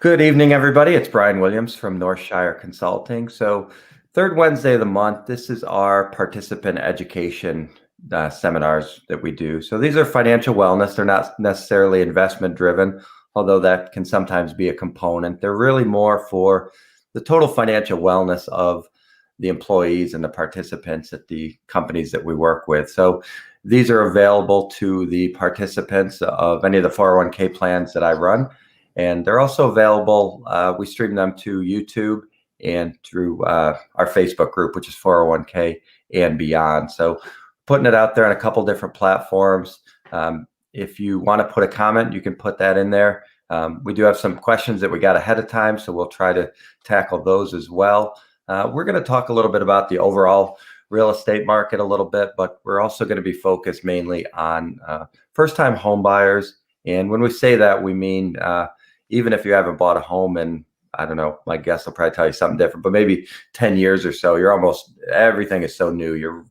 Good evening, everybody. It's Brian Williams from Northshire Consulting. So, third Wednesday of the month, this is our participant education seminars that we do. So, these are financial wellness. They're not necessarily investment driven, although that can sometimes be a component. They're really more for the total financial wellness of the employees and the participants at the companies that we work with. So, these are available to the participants of any of the 401k plans that I run. And they're also available. We stream them to YouTube and through our Facebook group, which is 401k and beyond. So putting it out there on a couple different platforms. If you want to put a comment, you can put that in there. We do have some questions that we got ahead of time, so we'll try to tackle those as well. We're going to talk a little bit about the overall real estate market a little bit, but we're also going to be focused mainly on first-time home buyers. And when we say that, we mean even if you haven't bought a home in, I don't know, my guess will probably tell you something different, but maybe 10 years or so, everything is so new. You're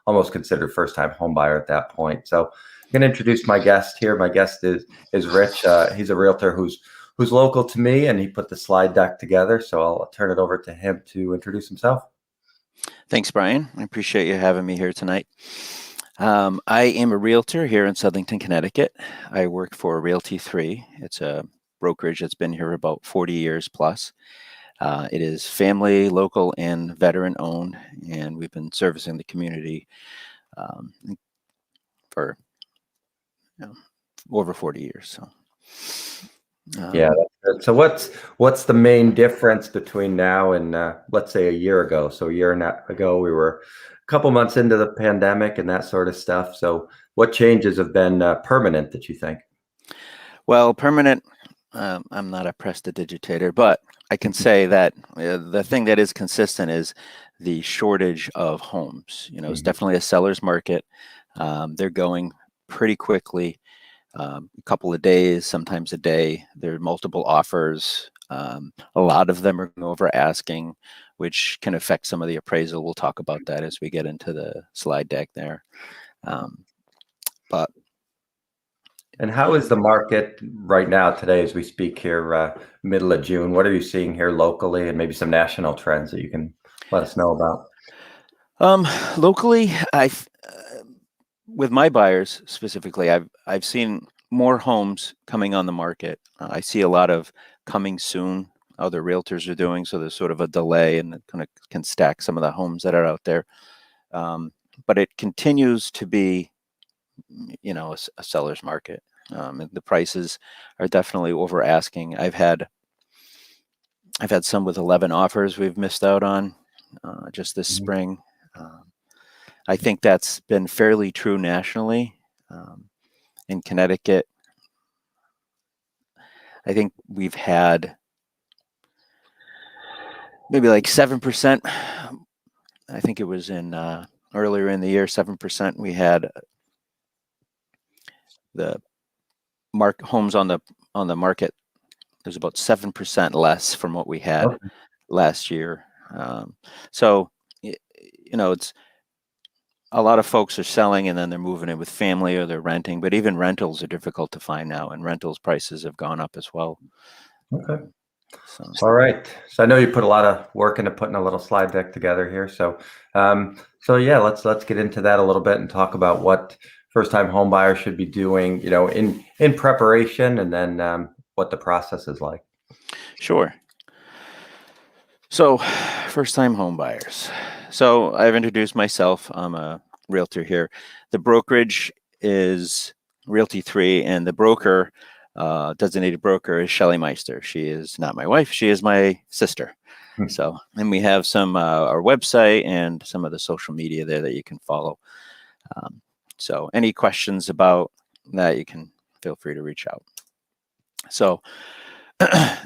almost considered first-time home buyer at that point. So I'm going to introduce my guest here. My guest is Rich. He's a realtor who's local to me, and he put the slide deck together. So I'll turn it over to him to introduce himself. Thanks, Brian. I appreciate you having me here tonight. I am a realtor here in Southington, Connecticut. I work for Realty 3. It's a brokerage that's been here about 40 years plus. It is family, local, and veteran owned, and we've been servicing the community for over 40 years. So, yeah, that's good. So what's the main difference between now and let's say a year ago? So a year ago, we were a couple months into the pandemic and that sort of stuff. So what changes have been permanent that you think? Well, permanent, I'm not a prestidigitator, but I can say that the thing that is consistent is the shortage of homes. It's definitely a seller's market. They're going pretty quickly, a couple of days, sometimes a day. There are multiple offers. A lot of them are over asking, which can affect some of the appraisal. We'll talk about that as we get into the slide deck there. And how is the market right now today as we speak here, middle of June? What are you seeing here locally and maybe some national trends that you can let us know about? Locally, with my buyers specifically, I've seen more homes coming on the market. I see a lot of coming soon. Other realtors are doing, so there's sort of a delay, and it kind of can stack some of the homes that are out there. But it continues to be, a seller's market. The prices are definitely over asking. I've had some with 11 offers we've missed out on just this spring. I think that's been fairly true nationally. In Connecticut, I think we've had maybe like 7%. I think it was in earlier in the year, 7%. We had the homes on the market. There's about 7% less from what we had last year. So it's a lot of folks are selling and then they're moving in with family or they're renting, but even rentals are difficult to find now, and rentals prices have gone up as well. Okay. All right. So I know you put a lot of work into putting a little slide deck together here. So yeah, let's get into that a little bit and talk about what first-time home buyers should be doing, in preparation, and then what the process is like. Sure. So, first-time home buyers. So I've introduced myself. I'm a realtor here. The brokerage is Realty 3, and the broker, designated broker, is Rich Meister. She is not my wife. She is my sister. So, and we have some our website and some of the social media there that you can follow. So any questions about that, you can feel free to reach out. So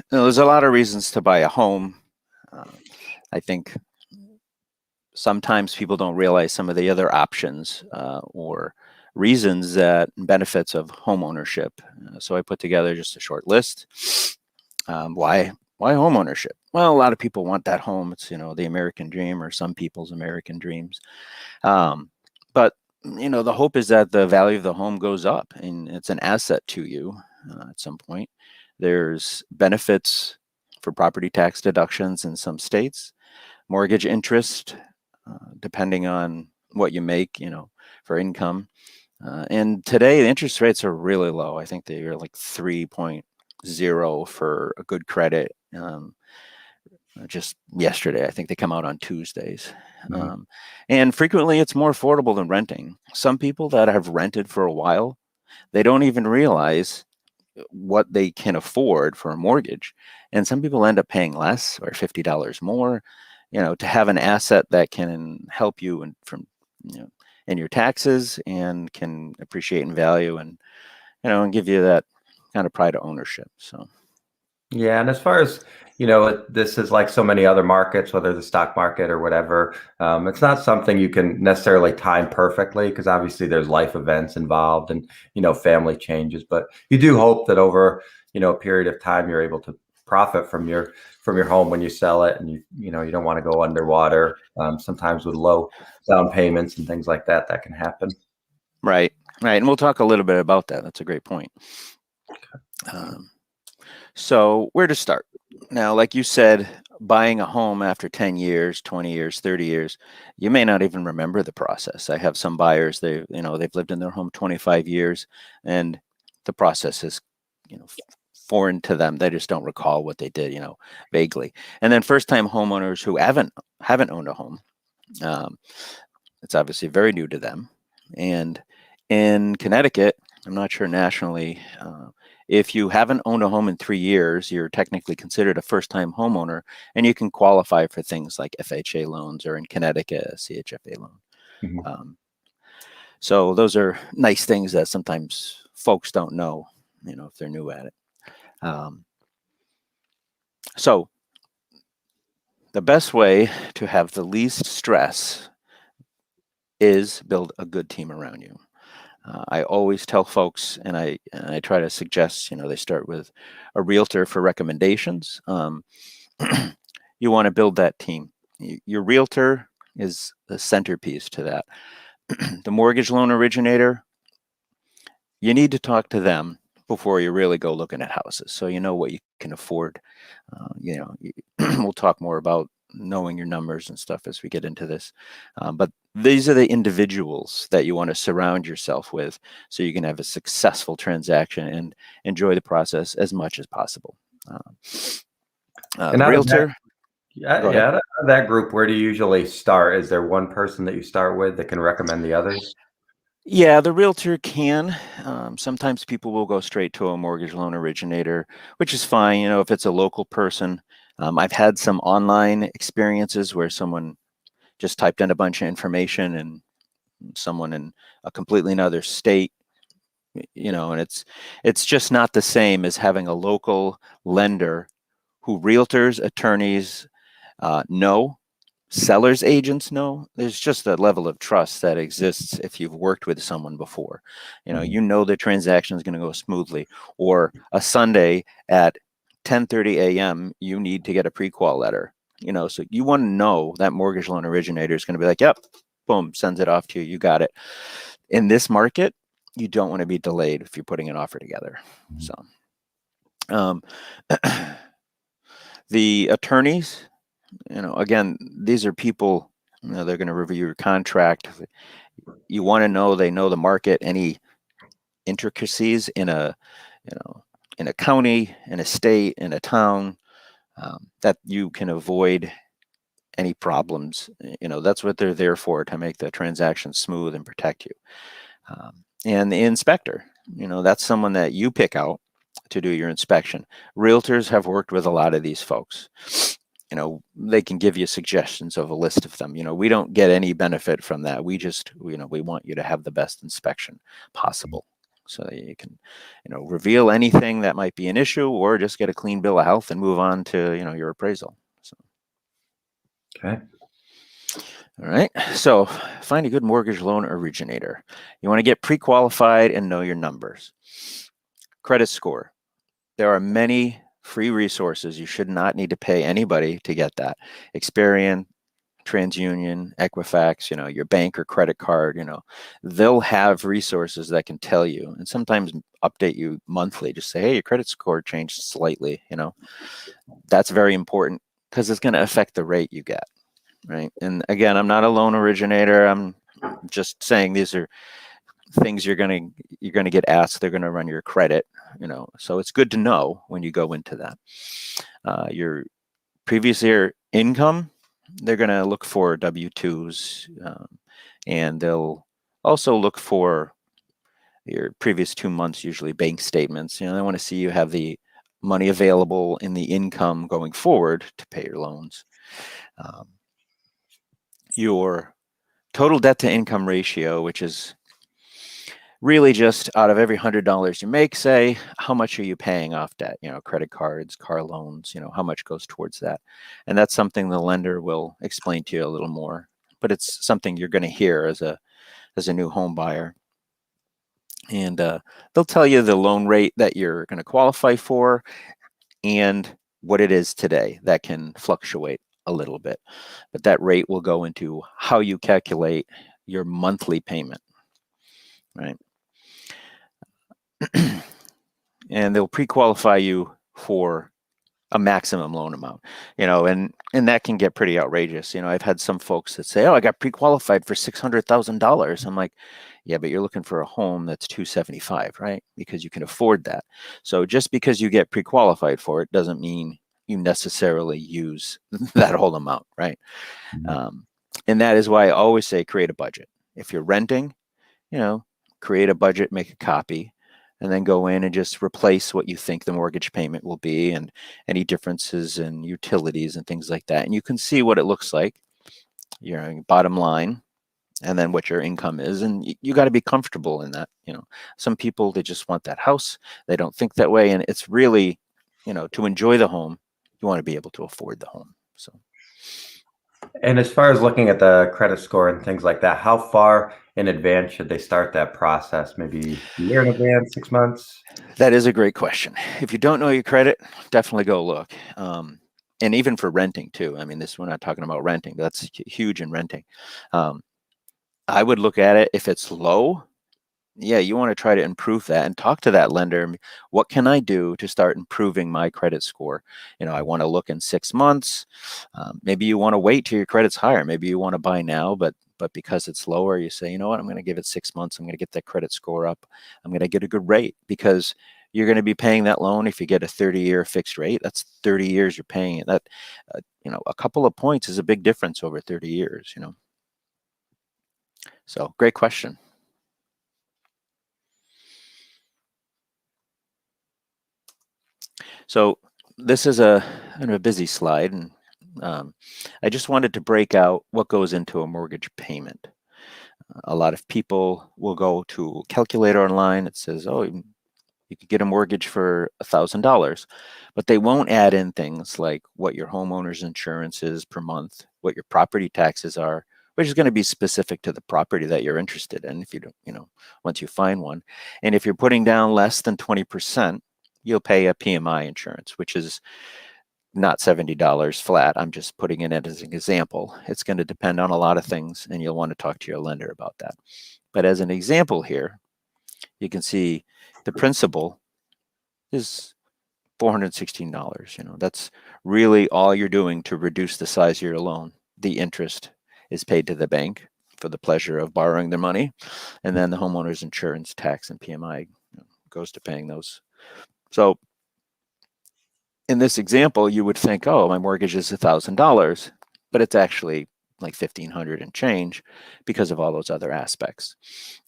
there's a lot of reasons to buy a home. I think sometimes people don't realize some of the other options or reasons that benefits of home ownership. So I put together just a short list. Why home ownership? Well, a lot of people want that home. It's, the American dream, or some people's American dreams. But the hope is that the value of the home goes up and it's an asset to you at some point. There's benefits for property tax deductions in some states, mortgage interest, depending on what you make, for income. And today the interest rates are really low. I think they are like 3.0 for a good credit. Just yesterday, I think they come out on Tuesdays. Mhm. And frequently it's more affordable than renting. Some people that have rented for a while, they don't even realize what they can afford for a mortgage. And some people end up paying less or $50 more, to have an asset that can help you in your taxes and can appreciate in value and give you that kind of pride of ownership. So. Yeah, and as far as this is like so many other markets, whether the stock market or whatever. It's not something you can necessarily time perfectly because obviously there's life events involved and family changes. But you do hope that over a period of time you're able to profit from your home when you sell it, and you don't want to go underwater. Sometimes with low down payments and things like that, that can happen. Right, and we'll talk a little bit about that. That's a great point. So where to start? Now, like you said, buying a home after 10 years, 20 years, 30 years, you may not even remember the process. I have some buyers, they've lived in their home 25 years and the process is, foreign to them. They just don't recall what they did, vaguely. And then first time homeowners who haven't owned a home, it's obviously very new to them. And in Connecticut, I'm not sure nationally, if you haven't owned a home in 3 years, you're technically considered a first-time homeowner, and you can qualify for things like FHA loans or in Connecticut, a CHFA loan. Mhm. So those are nice things that sometimes folks don't know, if they're new at it. So the best way to have the least stress is build a good team around you. I always tell folks, and I try to suggest, they start with a realtor for recommendations. You want to build that team. Your realtor is the centerpiece to that. The mortgage loan originator, you need to talk to them before you really go looking at houses, so you know what you can afford. We'll talk more about knowing your numbers and stuff as we get into this. But these are the individuals that you want to surround yourself with so you can have a successful transaction and enjoy the process as much as possible. And Realtor, go ahead. out of that group, where do you usually start? Is there one person that you start with that can recommend the others? Yeah, the realtor can. Sometimes people will go straight to a mortgage loan originator, which is fine, if it's a local person. I've had some online experiences where someone just typed in a bunch of information and someone in a completely another state, and it's just not the same as having a local lender who realtors, attorneys know, sellers agents know. There's just a level of trust that exists if you've worked with someone before. The transaction is going to go smoothly. Or a Sunday at 10:30 a.m. you need to get a pre-qual letter. So you want to know that mortgage loan originator is going to be like, yep, boom, sends it off to you. You got it. In this market, you don't want to be delayed if you're putting an offer together. So, the attorneys, again, these are people, they're going to review your contract. You want to know they know the market, any intricacies in a county, in a state, in a town, that you can avoid any problems. That's what they're there for, to make the transaction smooth and protect you. And the inspector, that's someone that you pick out to do your inspection. Realtors have worked with a lot of these folks. They can give you suggestions of a list of them. We don't get any benefit from that. We just, we want you to have the best inspection possible so that you can, reveal anything that might be an issue or just get a clean bill of health and move on to, your appraisal. So. Okay. All right. So find a good mortgage loan originator. You want to get pre-qualified and know your numbers. Credit score. There are many free resources. You should not need to pay anybody to get that. Experian, TransUnion, Equifax, your bank or credit card, they'll have resources that can tell you, and sometimes update you monthly. Just say, hey, your credit score changed slightly. That's very important because it's going to affect the rate you get, right? And again, I'm not a loan originator. I'm just saying these are things you're going to get asked. They're going to run your credit, so it's good to know when you go into that. Your previous year income, they're going to look for W-2s, and they'll also look for your previous 2 months, usually bank statements. They want to see you have the money available in the income going forward to pay your loans. Your total debt to income ratio, which is really just out of every $100 you make, say, how much are you paying off debt? Credit cards, car loans, how much goes towards that? And that's something the lender will explain to you a little more, but it's something you're going to hear as a new home buyer. And they'll tell you the loan rate that you're going to qualify for and what it is today. That can fluctuate a little bit, but that rate will go into how you calculate your monthly payment, right? And they'll pre-qualify you for a maximum loan amount, and that can get pretty outrageous. I've had some folks that say, oh, I got pre-qualified for $600,000. I'm like, yeah, but you're looking for a home that's $275,000, right? Because you can afford that. So just because you get pre-qualified for it doesn't mean you necessarily use that whole amount, right? And that is why I always say create a budget. If you're renting, create a budget, make a copy, and then go in and just replace what you think the mortgage payment will be and any differences in utilities and things like that. And you can see what it looks like, your bottom line, and then what your income is. And you got to be comfortable in that. Some people, they just want that house. They don't think that way. And it's really, to enjoy the home, you want to be able to afford the home. So. And as far as looking at the credit score and things like that, how far in advance should they start that process? Maybe a year in advance, 6 months? That is a great question. If you don't know your credit, definitely go look. And even for renting too. I mean, we're not talking about renting, but that's huge in renting. I would look at it. If it's low, yeah, you want to try to improve that and talk to that lender. What can I do to start improving my credit score? I want to look in 6 months. Maybe you want to wait till your credit's higher. Maybe you want to buy now, but because it's lower, you say, you know what, I'm going to give it 6 months. I'm going to get that credit score up. I'm going to get a good rate, because you're going to be paying that loan. If you get a 30-year fixed rate, that's 30 years you're paying it. That, a couple of points is a big difference over 30 years, So great question. So this is a kind of a busy slide, and I just wanted to break out what goes into a mortgage payment. A lot of people will go to a calculator online. It says, oh, you could get a mortgage for $1,000, but they won't add in things like what your homeowner's insurance is per month, what your property taxes are, which is going to be specific to the property that you're interested in. If you don't, once you find one, and if you're putting down less than 20%, you'll pay a PMI insurance, which is not $70 flat. I'm just putting it as an example. It's going to depend on a lot of things, and you'll want to talk to your lender about that. But as an example here, you can see the principal is $416. That's really all you're doing to reduce the size of your loan. The interest is paid to the bank for the pleasure of borrowing their money, and then the homeowner's insurance, tax, and PMI goes to paying those. So in this example, you would think, oh, my mortgage is $1,000, but it's actually like $1,500 and change because of all those other aspects.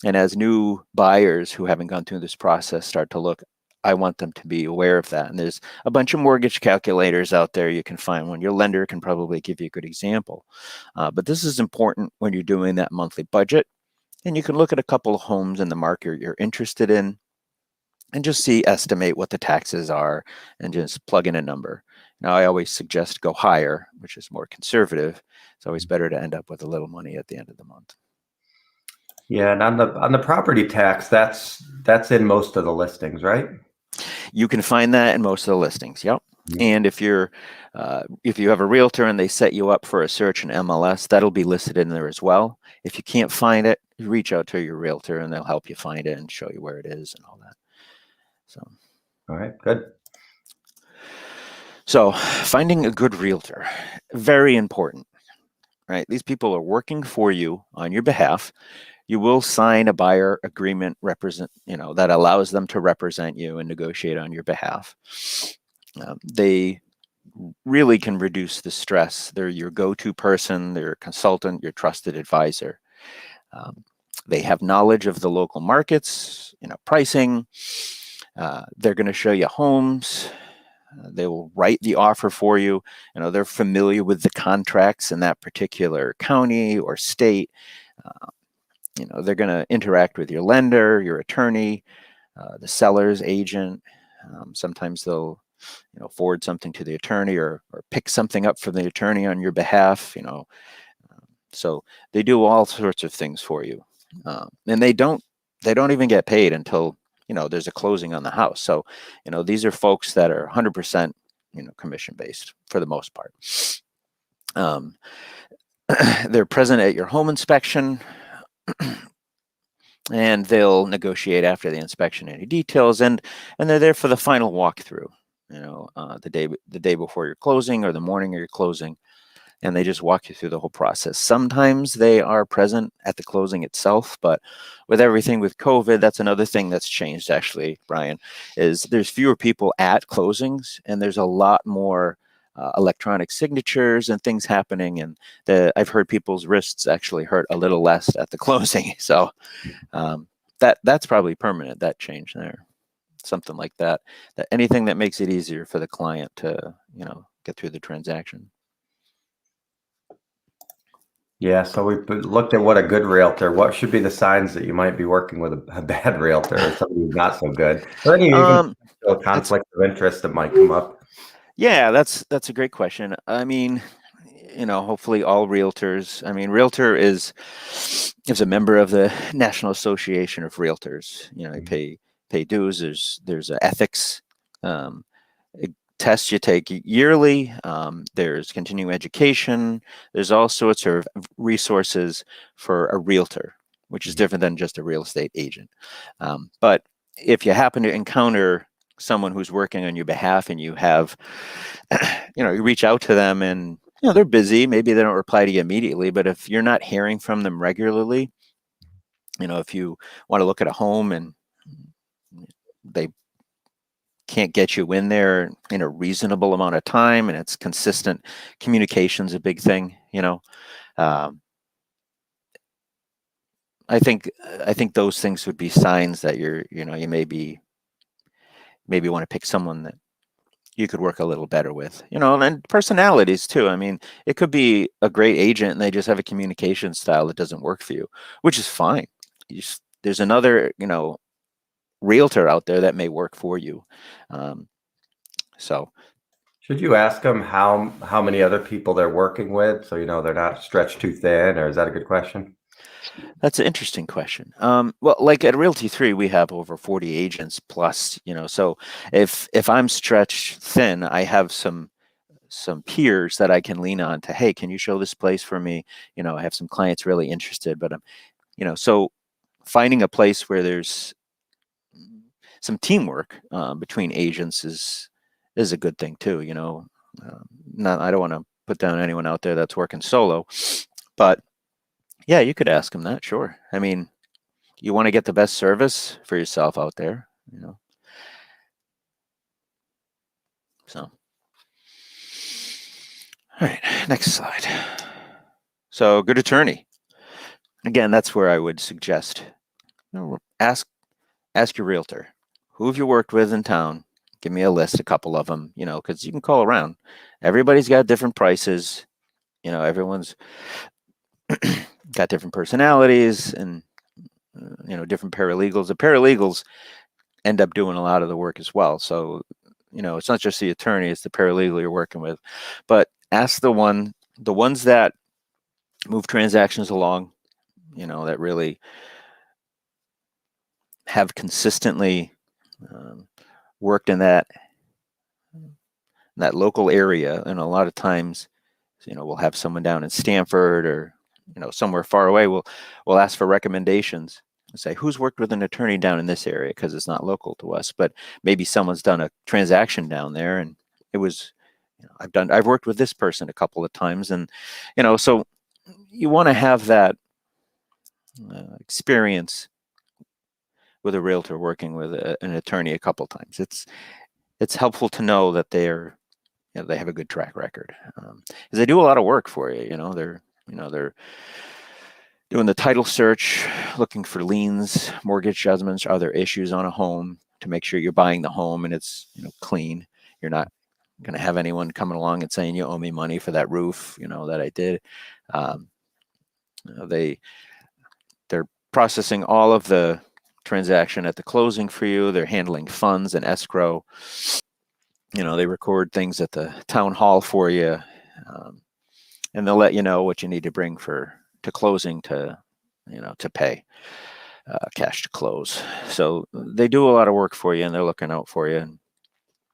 And as new buyers who haven't gone through this process start to look, I want them to be aware of that. And there's a bunch of mortgage calculators out there. You can find one. Your lender can probably give you a good example. But this is important when you're doing that monthly budget. And you can look at a couple of homes in the market you're interested in and just estimate what the taxes are and just plug in a number. Now, I always suggest go higher, which is more conservative. It's always better to end up with a little money at the end of the month. Yeah, and on the property tax, that's in most of the listings, right? You can find that in most of the listings. Yep. Mhm. And if you have a realtor and they set you up for a search in MLS, that'll be listed in there as well. If you can't find it, you reach out to your realtor and they'll help you find it and show you where it is and all that. All right, good. So finding a good realtor, very important, right? These people are working for you on your behalf. You will sign a buyer agreement that allows them to represent you and negotiate on your behalf. They really can reduce the stress. They're your go-to person, they're a consultant, your trusted advisor. They have knowledge of the local markets, pricing. They're going to show you homes. They will write the offer for you. They're familiar with the contracts in that particular county or state. They're going to interact with your lender, your attorney, the seller's agent. Sometimes they'll forward something to the attorney or pick something up from the attorney on your behalf. So they do all sorts of things for you, and they don't even get paid until there's a closing on the house. So these are folks that are 100% commission based for the most part. They're present at your home inspection. And they'll negotiate after the inspection any details, and they're there for the final walkthrough, the day before your closing or the morning of your closing, and they just walk you through the whole process. Sometimes they are present at the closing itself, but with everything with COVID, that's another thing that's changed actually, Brian, is there's fewer people at closings and there's a lot more electronic signatures and things happening, and I've heard people's wrists actually hurt a little less at the closing. So that's probably permanent, that change there, something like that. That anything that makes it easier for the client to get through the transaction. Yeah, so we've looked at what a good realtor. What should be the signs that you might be working with a bad realtor or somebody who's not so good? Or any even a conflict of interest that might come up. Yeah, that's a great question. I mean, hopefully all realtors. I mean, realtor is a member of the National Association of Realtors. You pay dues. There's ethics tests you take yearly. There's continuing education. There's all sorts of resources for a realtor, which is different than just a real estate agent. But if you happen to encounter someone who's working on your behalf and you have, you reach out to them and they're busy, maybe they don't reply to you immediately, but if you're not hearing from them regularly, if you want to look at a home and they can't get you in there in a reasonable amount of time and it's consistent, communication's a big thing. I think those things would be signs that you maybe want to pick someone that you could work a little better with, and then personalities too. I mean, it could be a great agent and they just have a communication style that doesn't work for you, which is fine. There's another, realtor out there that may work for you. So Should you ask them how many other people they're working with so they're not stretched too thin, or is that a good question? that's an interesting question. Well, like at Realty 3, we have over 40 agents plus, so if I'm stretched thin, I have some peers that I can lean on to, hey, can you show this place for me? I have some clients really interested, but so finding a place where there's some teamwork between agents is a good thing too. I don't want to put down anyone out there that's working solo, but yeah, you could ask them that. Sure. I mean, you want to get the best service for yourself out there, So, all right, next slide. So, good attorney. Again, that's where I would suggest ask your realtor, who have you worked with in town? Give me a list, a couple of them, because you can call around. Everybody's got different prices. Everyone's got different personalities and, different paralegals. The paralegals end up doing a lot of the work as well. So, it's not just the attorney, it's the paralegal you're working with. But ask the ones that move transactions along, that really have consistently worked in that that local area. And a lot of times, we'll have someone down in Stanford or, somewhere far away. We'll ask for recommendations and say, who's worked with an attorney down in this area? Because it's not local to us, but maybe someone's done a transaction down there, and it was, I've worked with this person a couple of times, and, so you want to have that experience with a realtor working with an attorney a couple of times. It's helpful to know that they have a good track record, because they do a lot of work for you. They're doing the title search, looking for liens, mortgage judgments, other issues on a home to make sure you're buying the home and it's clean. You're not going to have anyone coming along and saying you owe me money for that roof, that I did. They're processing all of the transaction at the closing for you. They're handling funds and escrow. They record things at the town hall for you, and they'll let you know what you need to bring to closing to pay cash to close. So they do a lot of work for you, and they're looking out for you.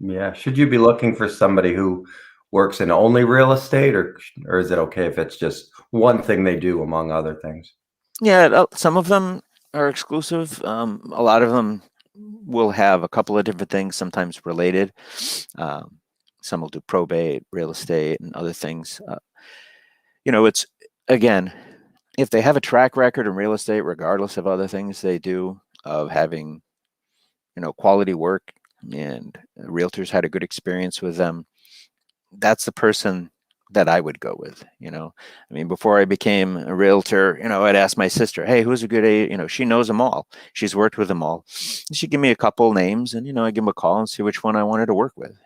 Yeah. Should you be looking for somebody who works in only real estate, or is it okay if it's just one thing they do among other things? Yeah, some of them are exclusive. A lot of them will have a couple of different things, sometimes related. Some will do probate, real estate, and other things. It's, again, if they have a track record in real estate, regardless of other things they do, of having, quality work, and realtors had a good experience with them, that's the person that I would go with. Before I became a realtor, I'd ask my sister, hey, who's a good agent? She knows them all. She's worked with them all. She'd give me a couple names, and, I give them a call and see which one I wanted to work with,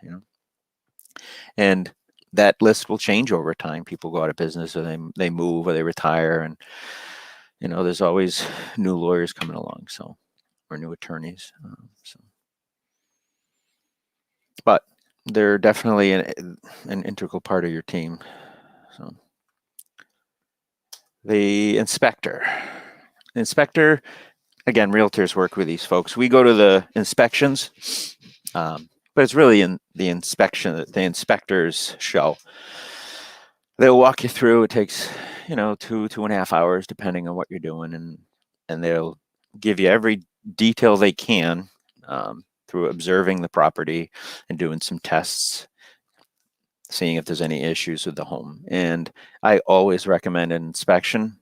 and that list will change over time. People go out of business, or they move, or they retire, and there's always new lawyers coming along, or new attorneys. But they're definitely an integral part of your team. So the inspector, again, realtors work with these folks. We go to the inspections, but it's really in the inspection that the inspectors show. They'll walk you through. It takes, 2.5 hours, depending on what you're doing. And they'll give you every detail they can, through observing the property and doing some tests, seeing if there's any issues with the home. And I always recommend an inspection.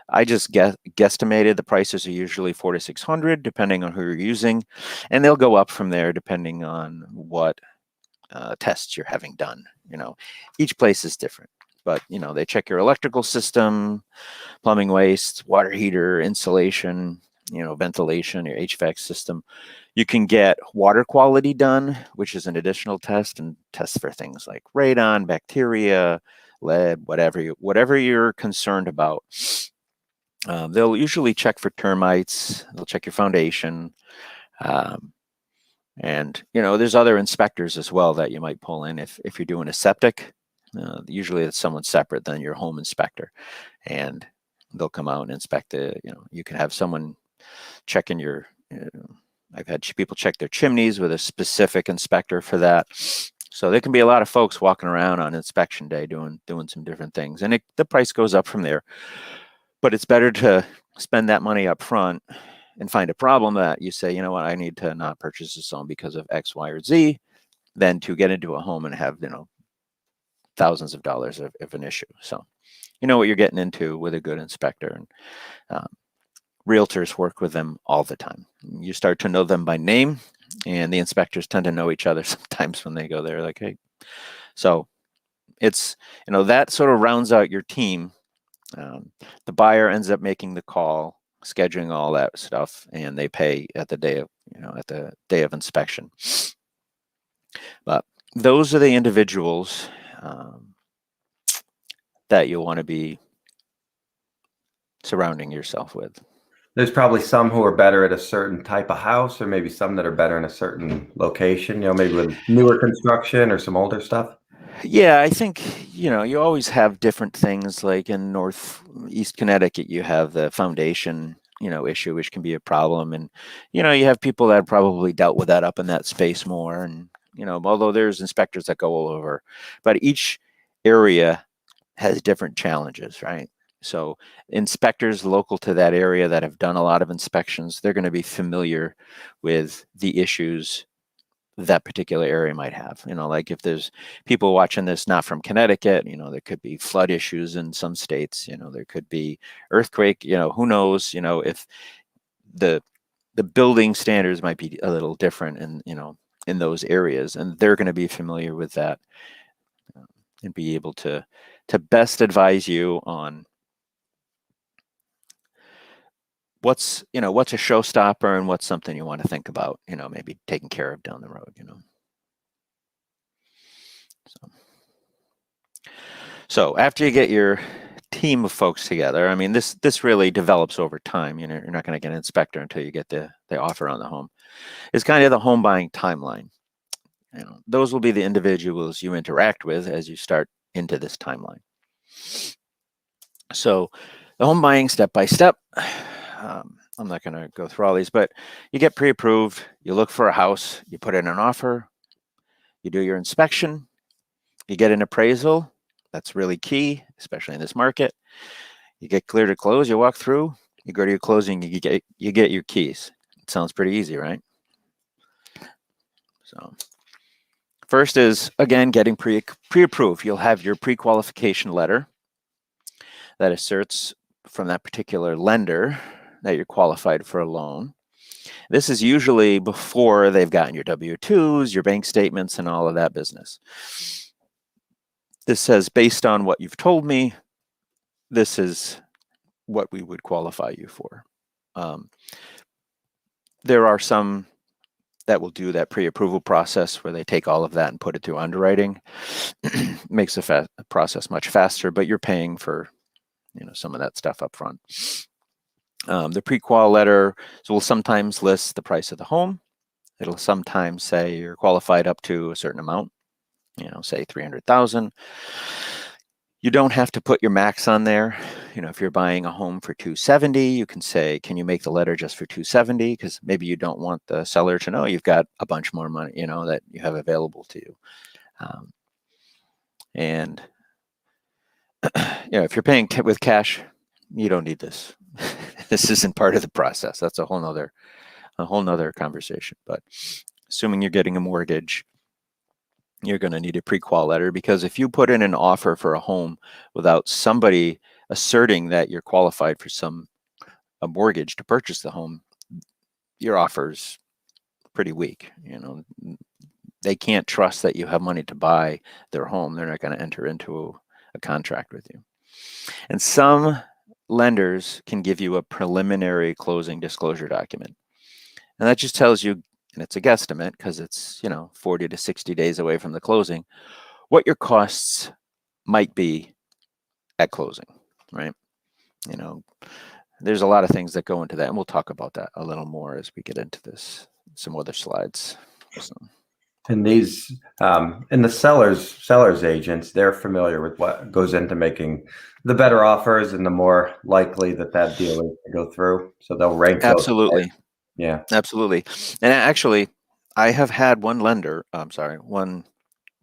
I just guesstimated the prices are usually $400 to $600, depending on who you're using, and they'll go up from there depending on what tests you're having done. Each place is different, but they check your electrical system, plumbing waste, water heater, insulation, ventilation, your HVAC system. You can get water quality done, which is an additional test, and tests for things like radon, bacteria, lead, whatever you're concerned about. They'll usually check for termites. They'll check your foundation. And, there's other inspectors as well that you might pull in if you're doing a septic. Usually it's someone separate than your home inspector, and they'll come out and inspect you can have someone checking your, I've had people check their chimneys with a specific inspector for that. So there can be a lot of folks walking around on inspection day doing some different things, and the price goes up from there. But it's better to spend that money up front and find a problem that you say, I need to not purchase this home because of X, Y, or Z, than to get into a home and have, thousands of dollars of an issue. So you know what you're getting into with a good inspector. And realtors work with them all the time. You start to know them by name, and the inspectors tend to know each other sometimes when they go there, like, hey. So it's, that sort of rounds out your team. The buyer ends up making the call, scheduling all that stuff, and they pay at the day of inspection. But those are the individuals that you'll want to be surrounding yourself with. There's probably some who are better at a certain type of house, or maybe some that are better in a certain location, maybe with newer construction or some older stuff. Yeah, I think, you always have different things. Like in Northeast Connecticut, you have the foundation, issue, which can be a problem. And, you have people that probably dealt with that up in that space more. And, although there's inspectors that go all over, but each area has different challenges, right? So inspectors local to that area that have done a lot of inspections, they're going to be familiar with the issues that particular area might have. Like if there's people watching this not from Connecticut, there could be flood issues in some states, there could be earthquake, who knows, if the building standards might be a little different in those areas, and they're going to be familiar with that and be able to best advise you on what's a showstopper and what's something you want to think about, maybe taking care of down the road, So after you get your team of folks together, I mean, this really develops over time. You're not going to get an inspector until you get the offer on the home. It's kind of the home buying timeline. Those will be the individuals you interact with as you start into this timeline. So the home buying step by step, I'm not going to go through all these, but you get pre-approved, you look for a house, you put in an offer, you do your inspection, you get an appraisal. That's really key, especially in this market. You get clear to close, you walk through, you go to your closing, you get your keys. It sounds pretty easy, right? So first is, again, getting pre-approved. You'll have your pre-qualification letter that asserts from that particular lender that you're qualified for a loan. This is usually before they've gotten your W-2s, your bank statements, and all of that business. This says, based on what you've told me, this is what we would qualify you for. There are some that will do that pre-approval process where they take all of that and put it through underwriting. Makes the process much faster, but you're paying for some of that stuff up front. The pre-qual letter will sometimes list the price of the home. It'll sometimes say you're qualified up to a certain amount, say 300,000. You don't have to put your max on there. If you're buying a home for 270, you can say, can you make the letter just for 270? Because maybe you don't want the seller to know you've got a bunch more money, that you have available to you. And if you're paying with cash, you don't need this. This isn't part of the process. That's a whole nother conversation. But assuming you're getting a mortgage, you're going to need a pre-qual letter, because if you put in an offer for a home without somebody asserting that you're qualified for a mortgage to purchase the home, your offer's pretty weak. They can't trust that you have money to buy their home. They're not going to enter into a contract with you. And some lenders can give you a preliminary closing disclosure document. And that just tells you, and it's a guesstimate because it's 40 to 60 days away from the closing, what your costs might be at closing, right? There's a lot of things that go into that, and we'll talk about that a little more as we get into some other slides. So. And these, and the sellers agents, they're familiar with what goes into making the better offers and the more likely that deal is to go through. So they'll rank those. Absolutely. Yeah, absolutely. And actually, I have had one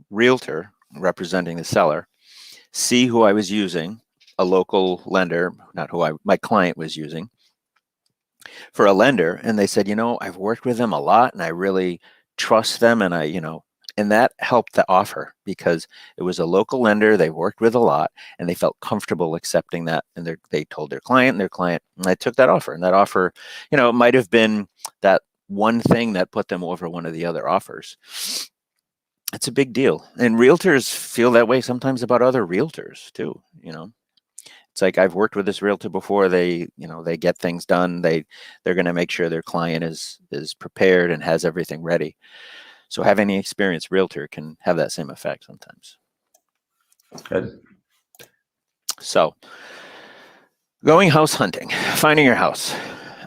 realtor representing the seller see who I was using, a local lender, not who my client was using, for a lender, and they said, I've worked with them a lot, and I really trust them, and and that helped the offer because it was a local lender they worked with a lot, and they felt comfortable accepting that, and they told their client, and I took that offer, and that offer, it might have been that one thing that put them over one of the other offers. It's a big deal, and realtors feel that way sometimes about other realtors too. It's like, I've worked with this realtor before. They get things done. They're going to make sure their client is prepared and has everything ready. So having an experienced realtor can have that same effect sometimes. good. So going house hunting, finding your house.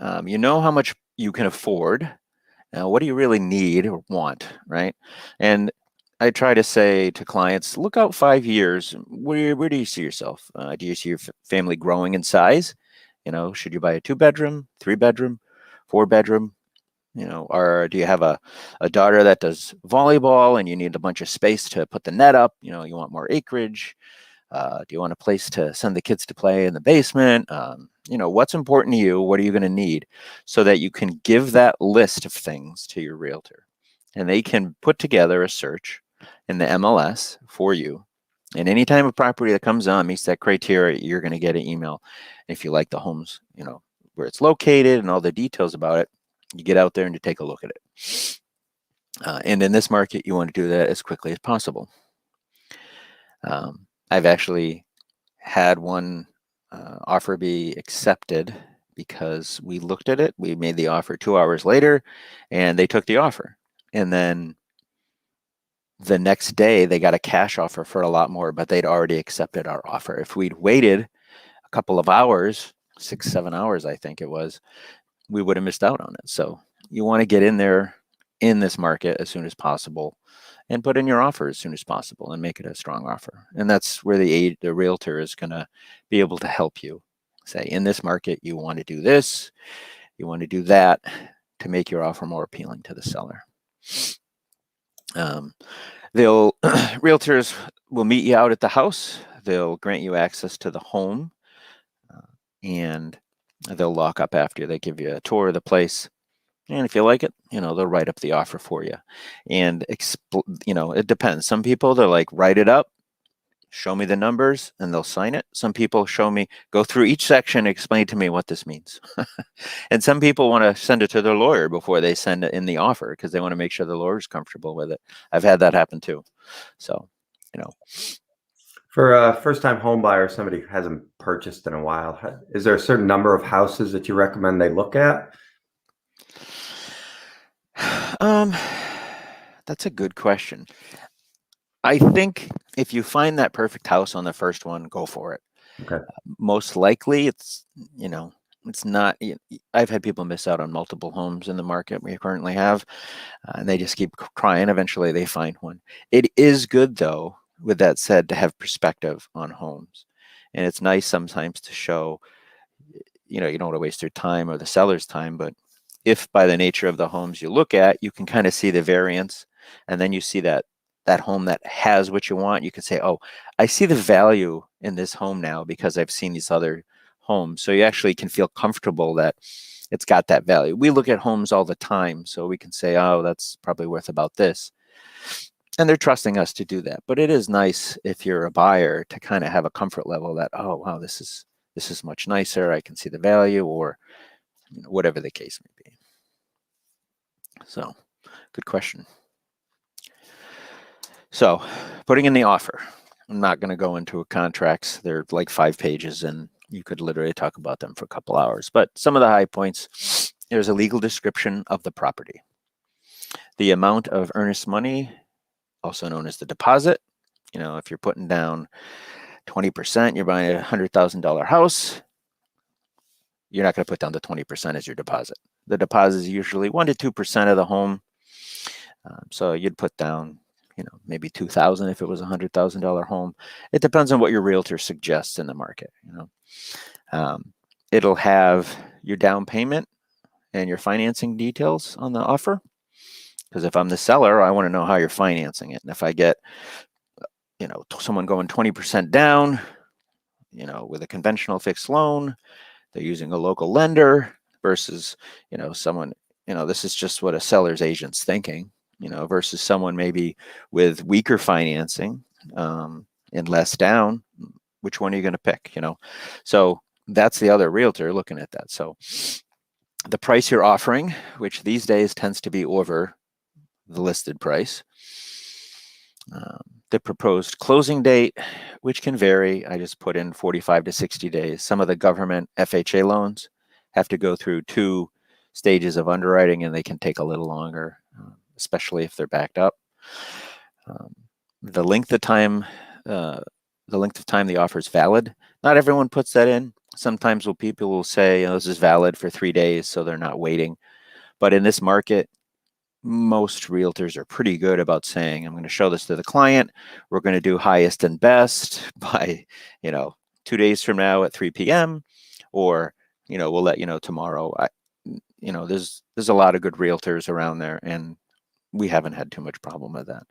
How much you can afford. Now, what do you really need or want, right? And I try to say to clients, look out 5 years. Where do you see yourself? Do you see your family growing in size? Should you buy a 2-bedroom, 3-bedroom, 4-bedroom? Or do you have a daughter that does volleyball and you need a bunch of space to put the net up? You want more acreage. Do you want a place to send the kids to play in the basement? What's important to you? What are you going to need? So that you can give that list of things to your realtor, and they can put together a search in the MLS for you. And anytime a property that comes on meets that criteria, you're going to get an email. If you like the homes, where it's located and all the details about it, you get out there and you take a look at it. And in this market, you want to do that as quickly as possible. I've actually had one offer be accepted because we looked at it. We made the offer 2 hours later, and they took the offer. And then the next day, they got a cash offer for a lot more, but they'd already accepted our offer. If we'd waited a couple of hours, 6-7 hours, I think it was, we would have missed out on it. So you want to get in there in this market as soon as possible and put in your offer as soon as possible and make it a strong offer. And that's where the realtor is going to be able to help you. Say, in this market, you want to do this, you want to do that to make your offer more appealing to the seller. Realtors will meet you out at the house. They'll grant you access to the home, and they'll lock up after. They give you a tour of the place, and if you like it, they'll write up the offer for you. And it depends. Some people, they're like, write it up, show me the numbers, and they'll sign it. Some people go through each section, explain to me what this means. And some people want to send it to their lawyer before they send it in the offer because they want to make sure the lawyer's comfortable with it. I've had that happen too. So, For a first-time home buyer, somebody who hasn't purchased in a while, is there a certain number of houses that you recommend they look at? That's a good question. I think if you find that perfect house on the first one, go for it. Okay. Most likely it's not, I've had people miss out on multiple homes in the market we currently have, and they just keep trying. Eventually they find one. It is good though, with that said, to have perspective on homes. And it's nice sometimes to show, you don't want to waste your time or the seller's time, but if by the nature of the homes you look at, you can kind of see the variance, and then you see that home that has what you want, you can say, oh, I see the value in this home now because I've seen these other homes. So you actually can feel comfortable that it's got that value. We look at homes all the time, so we can say, oh, that's probably worth about this. And they're trusting us to do that. But it is nice if you're a buyer to kind of have a comfort level that, oh, wow, this is much nicer. I can see the value, or whatever the case may be. So, good question. So, putting in the offer. I'm not going to go into contracts. They're like 5 pages, and you could literally talk about them for a couple hours. But some of the high points, there's a legal description of the property. The amount of earnest money, also known as the deposit. If you're putting down 20%, you're buying a $100,000 house, you're not going to put down the 20% as your deposit. The deposit is usually 1 to 2% of the home. So you'd put down, maybe $2,000 if it was a $100,000 home. It depends on what your realtor suggests in the market. It'll have your down payment and your financing details on the offer. Because if I'm the seller, I want to know how you're financing it. And if I get, someone going 20% down, with a conventional fixed loan, they're using a local lender versus, someone, this is just what a seller's agent's thinking, versus someone maybe with weaker financing and less down. Which one are you going to pick? So that's the other realtor looking at that. So the price you're offering, which these days tends to be over the listed price, the proposed closing date, which can vary. I just put in 45 to 60 days. Some of the government FHA loans have to go through 2 stages of underwriting, and they can take a little longer, especially if they're backed up. The length of time the offer is valid. Not everyone puts that in. Sometimes people will say, this is valid for 3 days, so they're not waiting. But in this market, most realtors are pretty good about saying, I'm going to show this to the client. We're going to do highest and best by, 2 days from now at 3 p.m. Or, we'll let you know tomorrow. there's a lot of good realtors around there, and we haven't had too much problem with that.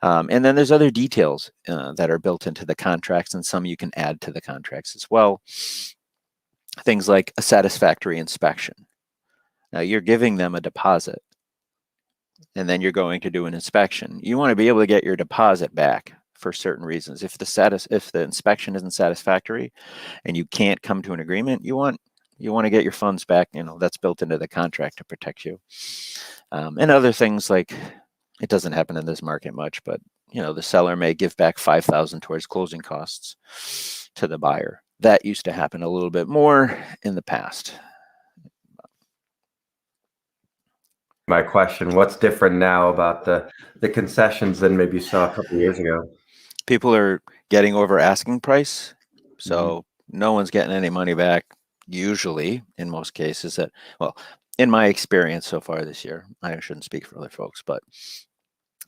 And then there's other details that are built into the contracts, and some you can add to the contracts as well. Things like a satisfactory inspection. Now you're giving them a deposit, and then you're going to do an inspection. You want to be able to get your deposit back for certain reasons. If the inspection isn't satisfactory and you can't come to an agreement, you want to get your funds back. That's built into the contract to protect you. And other things like, it doesn't happen in this market much, but the seller may give back $5,000 towards closing costs to the buyer. That used to happen a little bit more in the past. My question, what's different now about the concessions than maybe you saw a couple of years ago? People are getting over asking price, so no one's getting any money back, usually, in most cases. In my experience so far this year, I shouldn't speak for other folks, but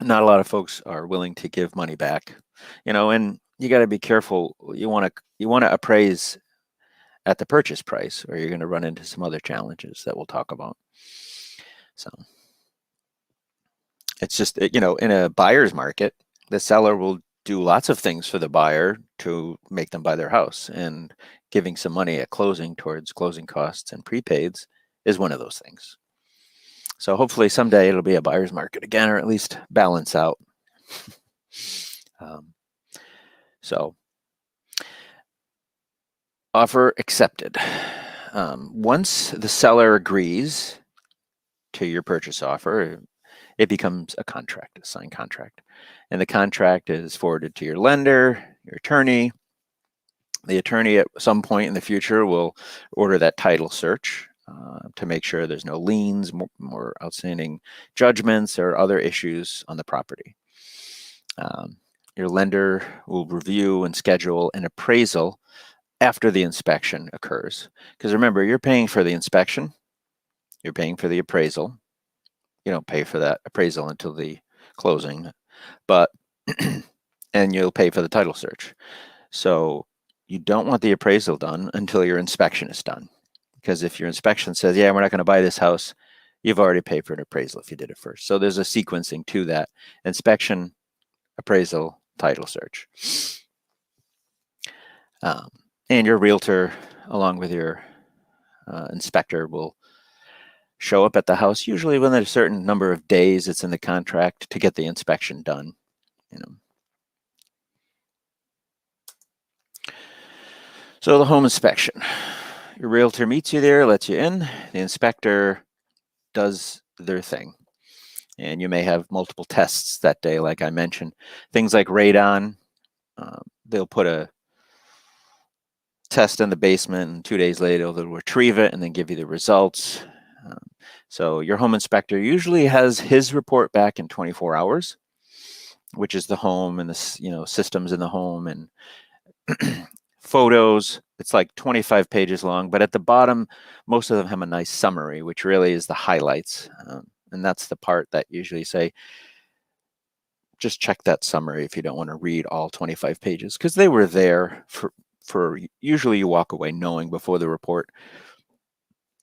not a lot of folks are willing to give money back. And you got to be careful. You want to appraise at the purchase price, or you're going to run into some other challenges that we'll talk about. So it's just, in a buyer's market, the seller will do lots of things for the buyer to make them buy their house, and giving some money at closing towards closing costs and prepaids is one of those things. So hopefully someday it'll be a buyer's market again, or at least balance out. So offer accepted. Once the seller agrees to your purchase offer, it becomes a contract, a signed contract. And the contract is forwarded to your lender, your attorney. The attorney at some point in the future will order that title search to make sure there's no liens, more outstanding judgments, or other issues on the property. Your lender will review and schedule an appraisal after the inspection occurs. Because remember, you're paying for the inspection, you're paying for the appraisal. You don't pay for that appraisal until the closing, but and you'll pay for the title search. So you don't want the appraisal done until your inspection is done. Because if your inspection says, yeah, we're not going to buy this house, you've already paid for an appraisal if you did it first. So there's a sequencing to that: inspection, appraisal, title search. And your realtor, along with your inspector, will show up at the house, usually within a certain number of days it's in the contract, to get the inspection done. So the home inspection. Your realtor meets you there, lets you in. The inspector does their thing. And you may have multiple tests that day, like I mentioned. Things like radon. They'll put a test in the basement, and 2 days later they'll retrieve it and then give you the results. So your home inspector usually has his report back in 24 hours, which is the home and the systems in the home and photos. It's like 25 pages long, but at the bottom, most of them have a nice summary, which really is the highlights. And that's the part that usually say, just check that summary if you don't want to read all 25 pages, because they were there for usually you walk away knowing before the report.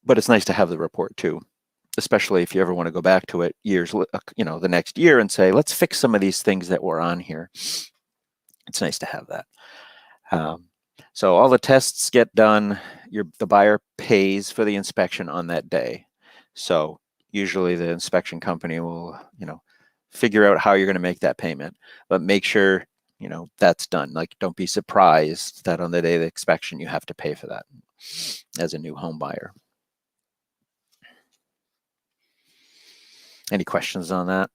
But it's nice to have the report too, especially if you ever want to go back to it years, the next year, and say, let's fix some of these things that were on here. It's nice to have that. So all the tests get done. The buyer pays for the inspection on that day. So usually the inspection company will, figure out how you're going to make that payment, but make sure, that's done. Like, don't be surprised that on the day of the inspection, you have to pay for that as a new home buyer. Any questions on that?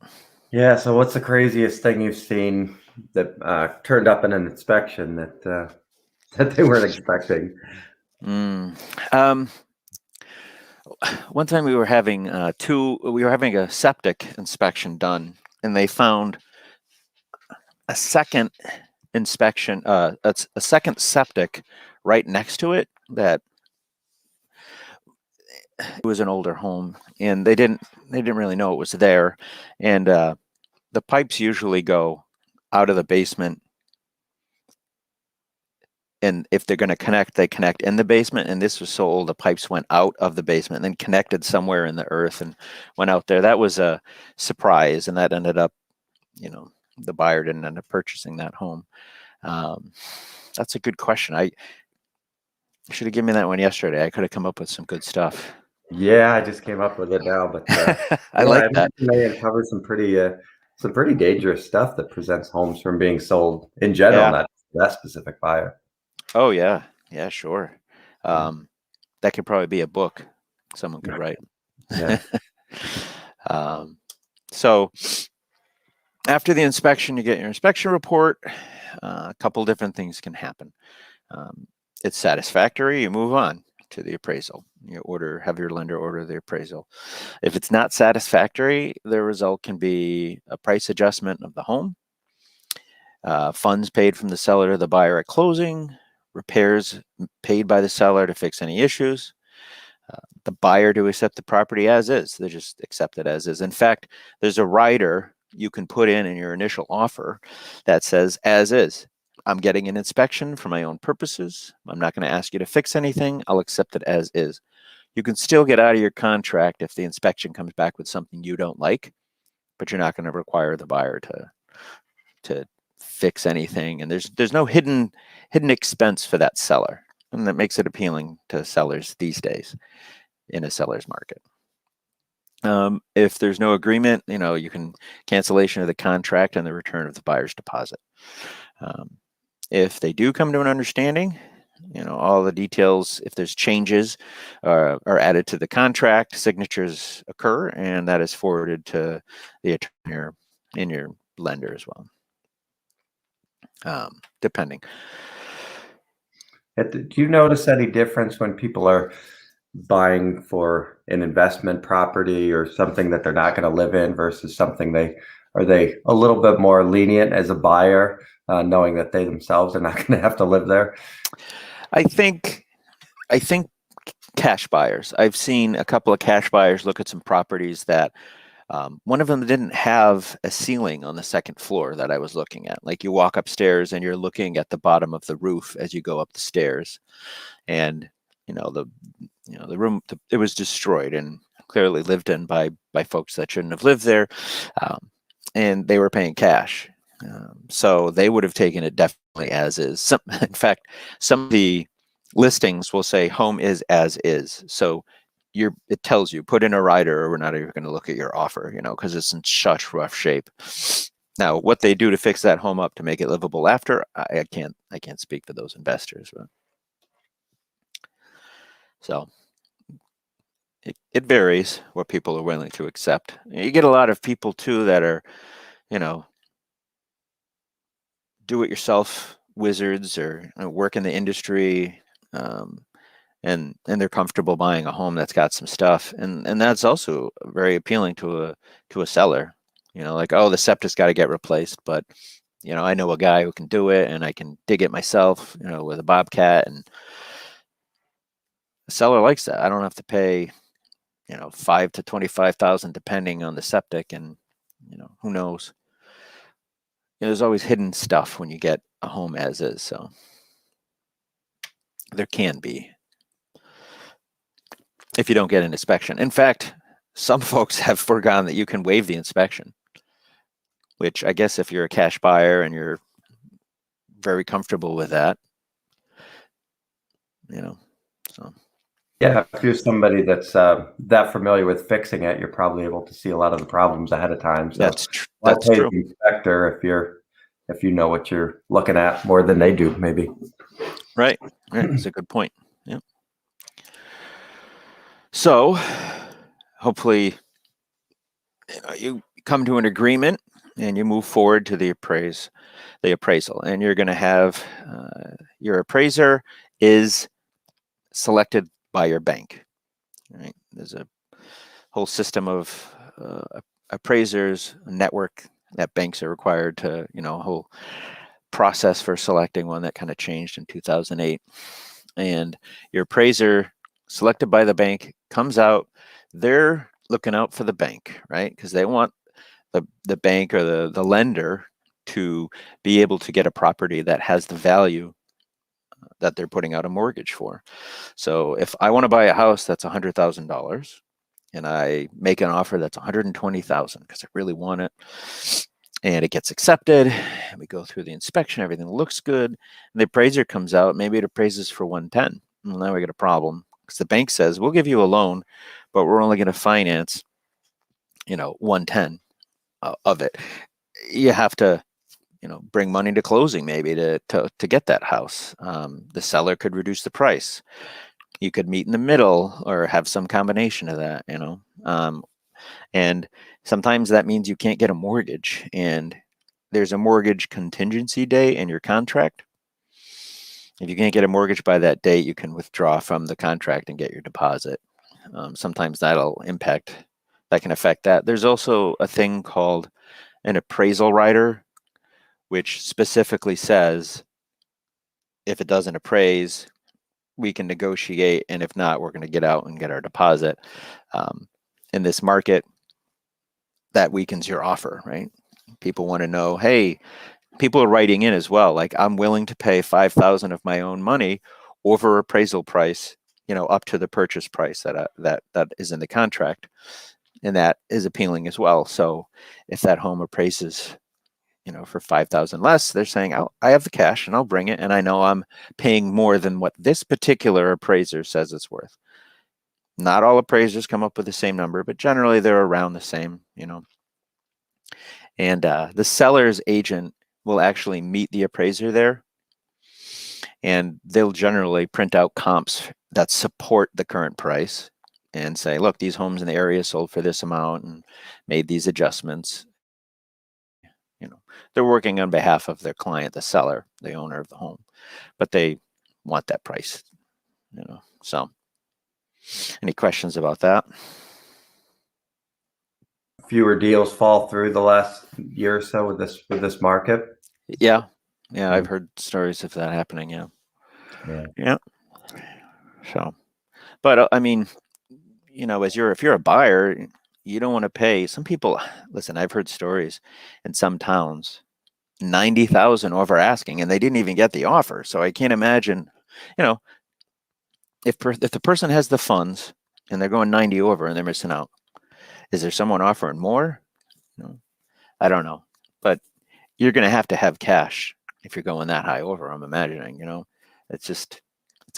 Yeah. So what's the craziest thing you've seen that turned up in an inspection that they weren't expecting? One time we were having a septic inspection done, and they found a second inspection, a second septic right next to it. That it was an older home, and they didn't really know it was there. And the pipes usually go out of the basement and if they're going to connect, they connect in the basement. And this was so old, the pipes went out of the basement and then connected somewhere in the earth and went out there. That was a surprise, and that ended up, the buyer didn't end up purchasing that home. That's a good question. I should have given me that one yesterday. I could have come up with some good stuff. Yeah, I just came up with it now, but I like that. I may uncover some pretty dangerous stuff that prevents homes from being sold in general, Yeah. not that specific buyer. Oh yeah, yeah, sure. That could probably be a book someone could write. Yeah. So after the inspection, you get your inspection report. A couple different things can happen. It's satisfactory, you move on to the appraisal. You have your lender order the appraisal. If it's not satisfactory, the result can be a price adjustment of the home, funds paid from the seller to the buyer at closing, repairs paid by the seller to fix any issues, the buyer to accept the property as is. They just accept it as is. In fact, there's a rider you can put in your initial offer that says as is. I'm getting an inspection for my own purposes. I'm not going to ask you to fix anything. I'll accept it as is. You can still get out of your contract if the inspection comes back with something you don't like, but you're not going to require the buyer to fix anything. And there's no hidden expense for that seller. And that makes it appealing to sellers these days in a seller's market. If there's no agreement, you can cancellation of the contract and the return of the buyer's deposit. If they do come to an understanding, all the details, if there's changes are added to the contract, signatures occur, and that is forwarded to the attorney in your lender as well, depending. Do you notice any difference when people are buying for an investment property or something that they're not going to live in versus something are they a little bit more lenient as a buyer, knowing that they themselves are not going to have to live there? I think cash buyers. I've seen a couple of cash buyers look at some properties that one of them didn't have a ceiling on the second floor that I was looking at. Like you walk upstairs and you're looking at the bottom of the roof as you go up the stairs, and the room, it was destroyed and clearly lived in by folks that shouldn't have lived there, and they were paying cash. So they would have taken it definitely as is. In fact, some of the listings will say home is as is. So it tells you put in a rider or we're not even going to look at your offer, because it's in such rough shape. Now, what they do to fix that home up to make it livable after, I can't speak for those investors. But so it varies what people are willing to accept. You get a lot of people too that are, do-it-yourself wizards or work in the industry, and they're comfortable buying a home that's got some stuff, and that's also very appealing to a seller. Like, oh, the septic's got to get replaced, but I know a guy who can do it, and I can dig it myself, with a bobcat, and the seller likes that. I don't have to pay, $5,000 to $25,000 depending on the septic, and who knows. There's always hidden stuff when you get a home as is, so there can be, if you don't get an inspection. In fact, some folks have forgotten that you can waive the inspection, which I guess if you're a cash buyer and you're very comfortable with that, so. Yeah, if you're somebody that's that familiar with fixing it, you're probably able to see a lot of the problems ahead of time. So That's true. The inspector if you know what you're looking at more than they do, maybe. Right. That's a good point. Yeah. So hopefully you come to an agreement and you move forward to the appraisal, and you're going to have your appraiser is selected by your bank. Right? There's a whole system of appraisers, a network that banks are required to, a whole process for selecting one that kind of changed in 2008. And your appraiser selected by the bank comes out. They're looking out for the bank, right? Because they want the bank or the lender to be able to get a property that has the value that they're putting out a mortgage for. So if I want to buy a house that's $100,000 and I make an offer that's $120,000 because I really want it, and it gets accepted, and we go through the inspection, everything looks good, and the appraiser comes out, maybe it appraises for 110. Well, now we got a problem because the bank says we'll give you a loan, but we're only going to finance, 110 of it. You have to, bring money to closing maybe to get that house. The seller could reduce the price. You could meet in the middle or have some combination of that, and sometimes that means you can't get a mortgage, and there's a mortgage contingency day in your contract. If you can't get a mortgage by that date, you can withdraw from the contract and get your deposit. Sometimes that can affect that. There's also a thing called an appraisal rider, which specifically says if it doesn't appraise, we can negotiate, and if not, we're going to get out and get our deposit. In this market, that weakens your offer, right? People want to know, hey, people are writing in as well, like, I'm willing to pay $5,000 of my own money over appraisal price, up to the purchase price that is in the contract, and that is appealing as well. So if that home appraises, for $5,000 less, they're saying, I have the cash and I'll bring it, and I know I'm paying more than what this particular appraiser says it's worth. Not all appraisers come up with the same number, but generally they're around the same, And the seller's agent will actually meet the appraiser there, and they'll generally print out comps that support the current price and say, look, these homes in the area sold for this amount and made these adjustments. They're working on behalf of their client, the seller, the owner of the home, but they want that price, So any questions about that? Fewer deals fall through the last year or so with this market. Yeah, I've heard stories of that happening. Yeah. So, but I mean, if you're a buyer, you don't want to pay. Some people, listen, I've heard stories in some towns, 90,000 over asking, and they didn't even get the offer. So I can't imagine, if the person has the funds and they're going 90 over and they're missing out, is there someone offering more? I don't know, but you're going to have cash if you're going that high over. I'm imagining, it's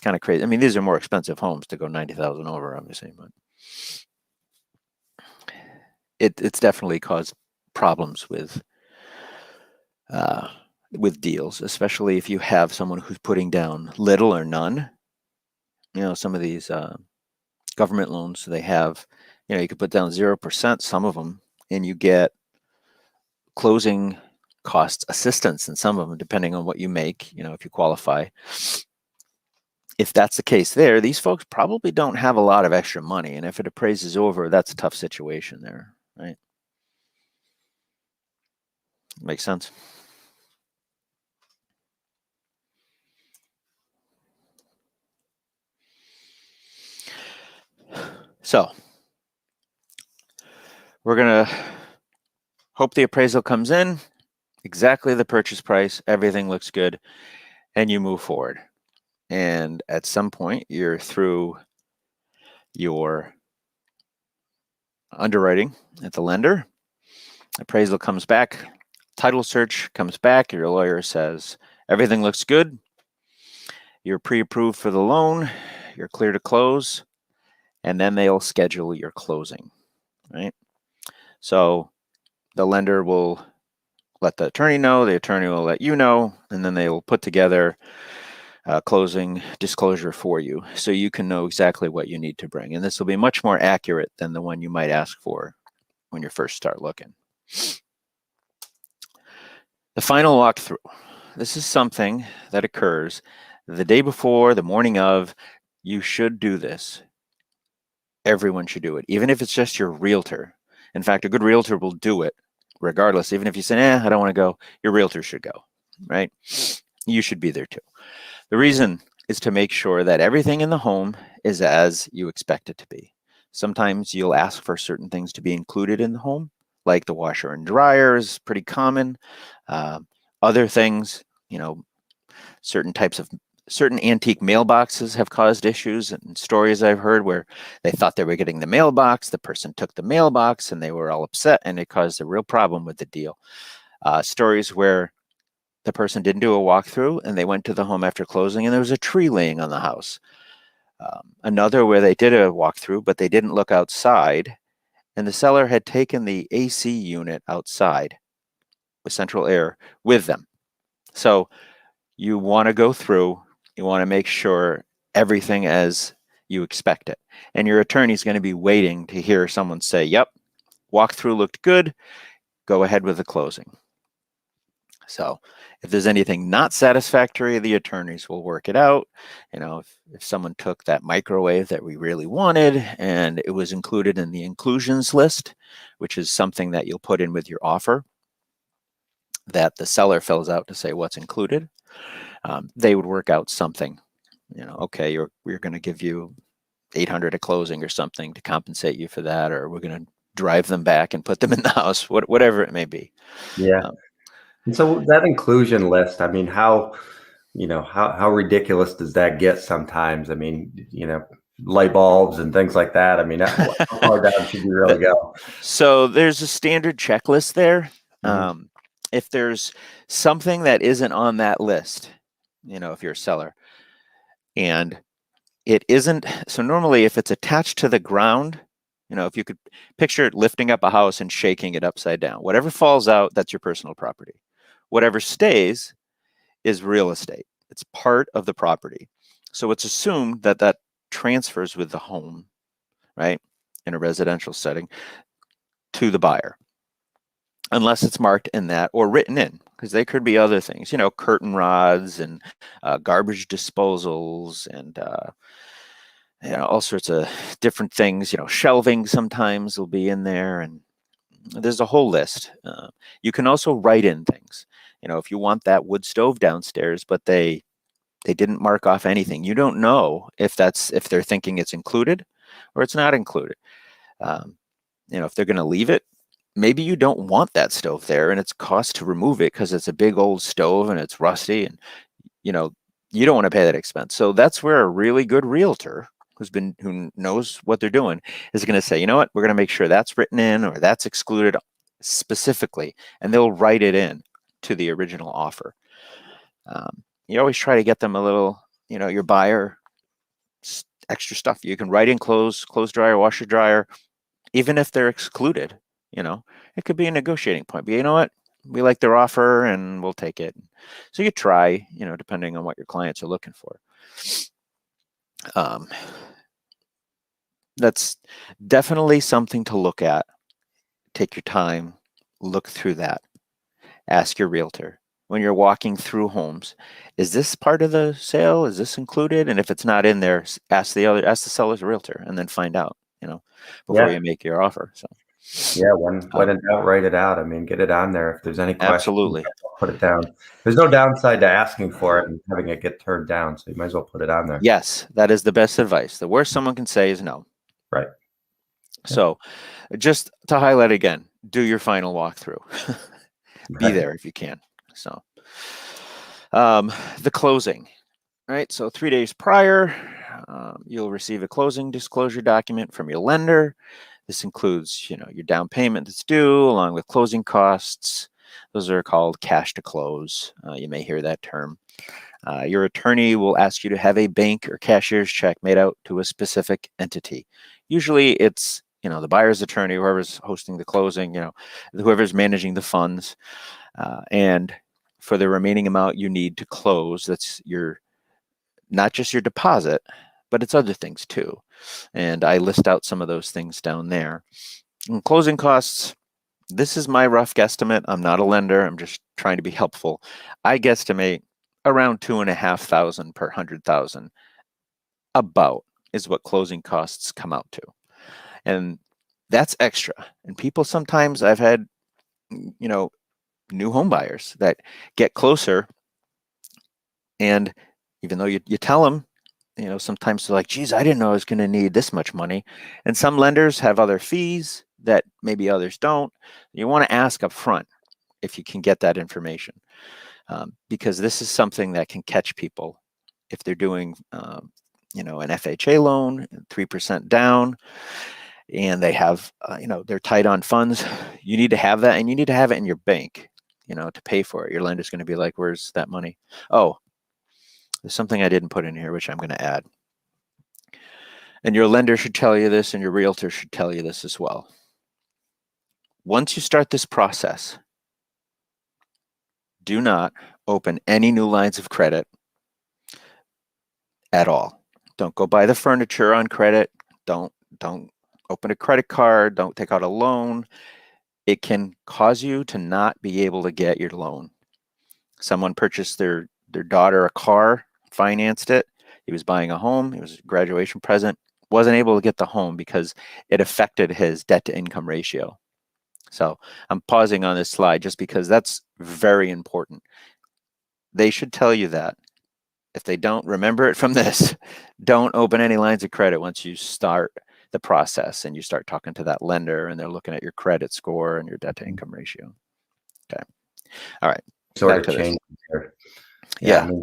kind of crazy. I mean, these are more expensive homes to go 90,000 over, obviously, but it's definitely caused problems with deals, especially if you have someone who's putting down little or none. Some of these government loans, they have, you could put down 0%, some of them, and you get closing costs assistance in some of them, depending on what you make, if you qualify. If that's the case there, these folks probably don't have a lot of extra money. And if it appraises over, that's a tough situation there, right? Makes sense. So we're going to hope the appraisal comes in, exactly the purchase price, everything looks good, and you move forward. And at some point, you're through your underwriting at the lender. Appraisal comes back, title search comes back, your lawyer says, everything looks good, you're pre-approved for the loan, you're clear to close, and then they'll schedule your closing, right? So the lender will let the attorney know, the attorney will let you know, and then they will put together a closing disclosure for you so you can know exactly what you need to bring. And this will be much more accurate than the one you might ask for when you first start looking. The final walkthrough. This is something that occurs the day before, the morning of. You should do this. Everyone should do it, even if it's just your realtor. In fact, a good realtor will do it regardless. Even if you say, I don't want to go, your realtor should go, right? You should be there too. The reason is to make sure that everything in the home is as you expect it to be. Sometimes you'll ask for certain things to be included in the home, like the washer and dryer is pretty common. Other things, certain types of certain antique mailboxes have caused issues, and stories I've heard where they thought they were getting the mailbox, the person took the mailbox and they were all upset and it caused a real problem with the deal. Stories where the person didn't do a walkthrough and they went to the home after closing and there was a tree laying on the house. Another where they did a walkthrough, but they didn't look outside, and the seller had taken the AC unit outside with central air with them. So you want to go through, you want to make sure everything as you expect it. And your attorney's going to be waiting to hear someone say, yep, walkthrough looked good, go ahead with the closing. So if there's anything not satisfactory, the attorneys will work it out. You know, if someone took that microwave that we really wanted and it was included in the inclusions list, which is something that you'll put in with your offer that the seller fills out to say what's included, they would work out something. You know, okay, we're going to give you $800 at closing or something to compensate you for that, or we're going to drive them back and put them in the house, whatever it may be. Yeah. And so that inclusion list, I mean, how ridiculous does that get sometimes? I mean, light bulbs and things like that. I mean, how far down should you really go? So there's a standard checklist there. Mm-hmm. If there's something that isn't on that list, if you're a seller and it isn't, so normally if it's attached to the ground, if you could picture it lifting up a house and shaking it upside down, whatever falls out, that's your personal property. Whatever stays is real estate. It's part of the property. So it's assumed that that transfers with the home, right, in a residential setting to the buyer, unless it's marked in that or written in, because they could be other things, curtain rods and garbage disposals and all sorts of different things. Shelving sometimes will be in there, and there's a whole list. You can also write in things. If you want that wood stove downstairs, but they didn't mark off anything, you don't know if they're thinking it's included or it's not included. If they're going to leave it, maybe you don't want that stove there and it's cost to remove it because it's a big old stove and it's rusty, and you don't want to pay that expense. So that's where a really good realtor who knows what they're doing is going to say, you know what, we're going to make sure that's written in or that's excluded specifically, and they'll write it in to the original offer. You always try to get them a little, your buyer extra stuff. You can write in clothes dryer, washer dryer, even if they're excluded. It could be a negotiating point, but you know what, we like their offer and we'll take it. So you try, depending on what your clients are looking for. That's definitely something to look at. Take your time, look through that. Ask your realtor when you're walking through homes, is this part of the sale? Is this included? And if it's not in there, ask the seller's realtor and then find out, before you make your offer. So yeah, when in doubt, write it out. I mean, get it on there. If there's any questions, absolutely, put it down. There's no downside to asking for it and having it get turned down, so you might as well put it on there. Yes, that is the best advice. The worst someone can say is no. Right. So just to highlight again, do your final walkthrough. Be there if you can. So the closing, right? So 3 days prior, you'll receive a closing disclosure document from your lender. This includes, your down payment that's due along with closing costs. Those are called cash to close. You may hear that term. Your attorney will ask you to have a bank or cashier's check made out to a specific entity. Usually it's, the buyer's attorney, whoever's hosting the closing, whoever's managing the funds. And for the remaining amount you need to close, that's not just your deposit, but it's other things too. And I list out some of those things down there. And closing costs, this is my rough guesstimate. I'm not a lender. I'm just trying to be helpful. I guesstimate around $2,500 per 100,000 about is what closing costs come out to. And that's extra. And people sometimes, I've had, new home buyers that get closer, and even though you tell them, sometimes they're like, geez, I didn't know I was going to need this much money. And some lenders have other fees that maybe others don't. You want to ask up front if you can get that information, because this is something that can catch people if they're doing, an FHA loan, 3% down, and they have, they're tight on funds, you need to have that, and you need to have it in your bank, to pay for it. Your lender's going to be like, where's that money? Oh, there's something I didn't put in here, which I'm going to add. And your lender should tell you this, and your realtor should tell you this as well. Once you start this process, do not open any new lines of credit at all. Don't go buy the furniture on credit. Don't open a credit card. Don't take out a loan. It can cause you to not be able to get your loan. Someone purchased their daughter a car, financed it. He was buying a home. It was a graduation present. Wasn't able to get the home because it affected his debt to income ratio. So I'm pausing on this slide just because that's very important. They should tell you that. If they don't, remember it from this. Don't open any lines of credit once you start the process and you start talking to that lender and they're looking at your credit score and your debt to income ratio. Okay. All right. Sort of change there. Yeah. I mean,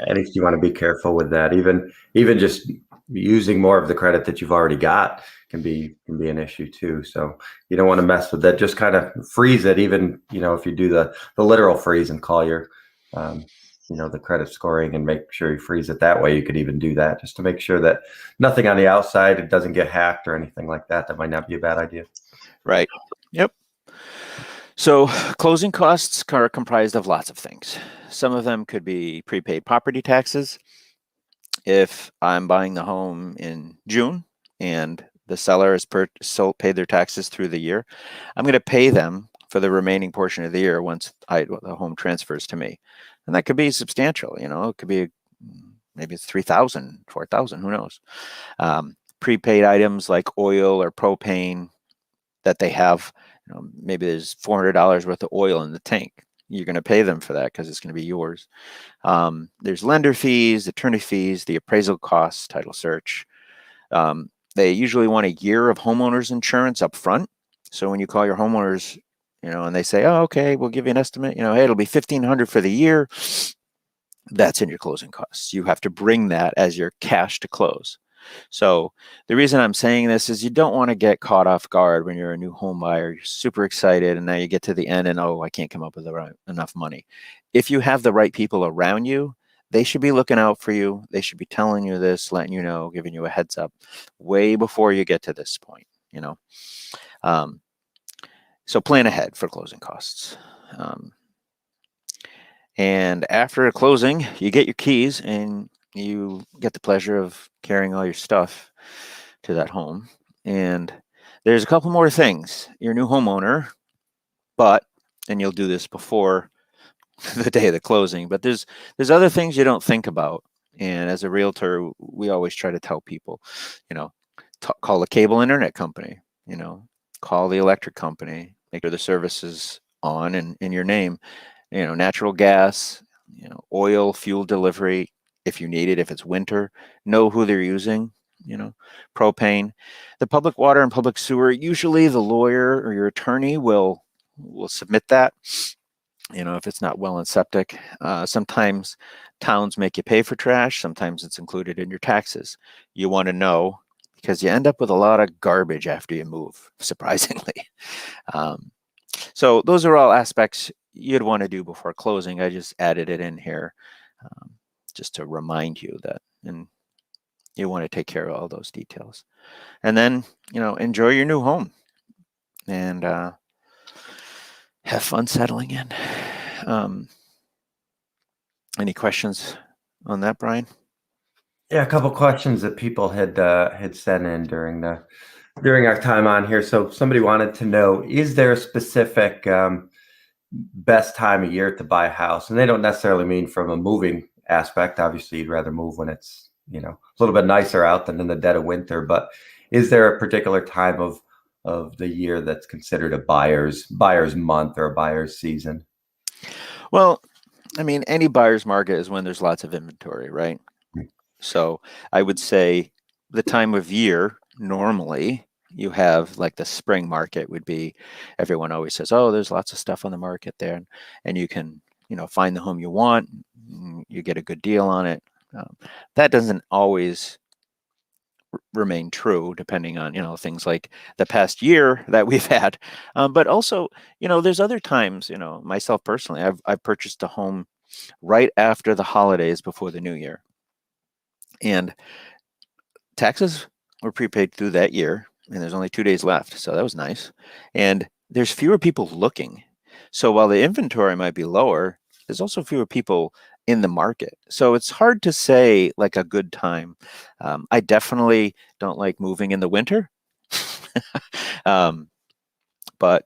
at least you want to be careful with that. Even just using more of the credit that you've already got can be an issue too. So you don't want to mess with that. Just kind of freeze it. Even, if you do the literal freeze and call your, the credit scoring and make sure you freeze it that way. You could even do that just to make sure that nothing on the outside, it doesn't get hacked or anything like that. That might not be a bad idea. Right. Yep. So closing costs are comprised of lots of things. Some of them could be prepaid property taxes. If I'm buying the home in June and the seller has paid their taxes through the year, I'm going to pay them for the remaining portion of the year once the home transfers to me. And that could be substantial. It could be maybe it's $3,000, $4,000, who knows. Prepaid items like oil or propane that they have, maybe there's $400 worth of oil in the tank. You're going to pay them for that because it's going to be yours. There's lender fees, attorney fees, the appraisal costs, title search. They usually want a year of homeowners insurance up front. So when you call your homeowners, and they say, oh, okay, we'll give you an estimate, hey, it'll be $1,500 for the year. That's in your closing costs. You have to bring that as your cash to close. So the reason I'm saying this is you don't want to get caught off guard when you're a new home buyer. You're super excited, and now you get to the end and, oh, I can't come up with enough money. If you have the right people around you, they should be looking out for you. They should be telling you this, letting you know, giving you a heads up way before you get to this point, So plan ahead for closing costs. And after a closing, you get your keys and you get the pleasure of carrying all your stuff to that home. And there's a couple more things. You're a new homeowner, and you'll do this before the day of the closing, but there's other things you don't think about. And as a realtor, we always try to tell people, call the cable internet company, call the electric company, make sure the service is on and in your name, natural gas, oil, fuel delivery, if you need it, if it's winter, know who they're using, propane, the public water and public sewer. Usually the lawyer or your attorney will submit that, if it's not well in septic. Sometimes towns make you pay for trash. Sometimes it's included in your taxes. You want to know because you end up with a lot of garbage after you move, surprisingly. So those are all aspects you'd want to do before closing. I just added it in here just to remind you that, and you want to take care of all those details. And then, enjoy your new home and have fun settling in. Any questions on that, Brian? Yeah, a couple questions that people had sent in during our time on here. So somebody wanted to know, is there a specific best time of year to buy a house? And they don't necessarily mean from a moving aspect. Obviously, you'd rather move when it's a little bit nicer out than in the dead of winter. But is there a particular time of the year that's considered a buyer's month or a buyer's season? Well, any buyer's market is when there's lots of inventory, right? So I would say the time of year, normally you have like the spring market would be, everyone always says, oh, there's lots of stuff on the market there. And you can, find the home you want, you get a good deal on it, That doesn't always remain true, depending on things like the past year that we've had, but also there's other times, myself personally, I've purchased a home right after the holidays before the new year, and taxes were prepaid through that year, and there's only 2 days left, so that was nice. And there's fewer people looking, so while the inventory might be lower, there's also fewer people in the market. So it's hard to say like a good time. I definitely don't like moving in the winter, but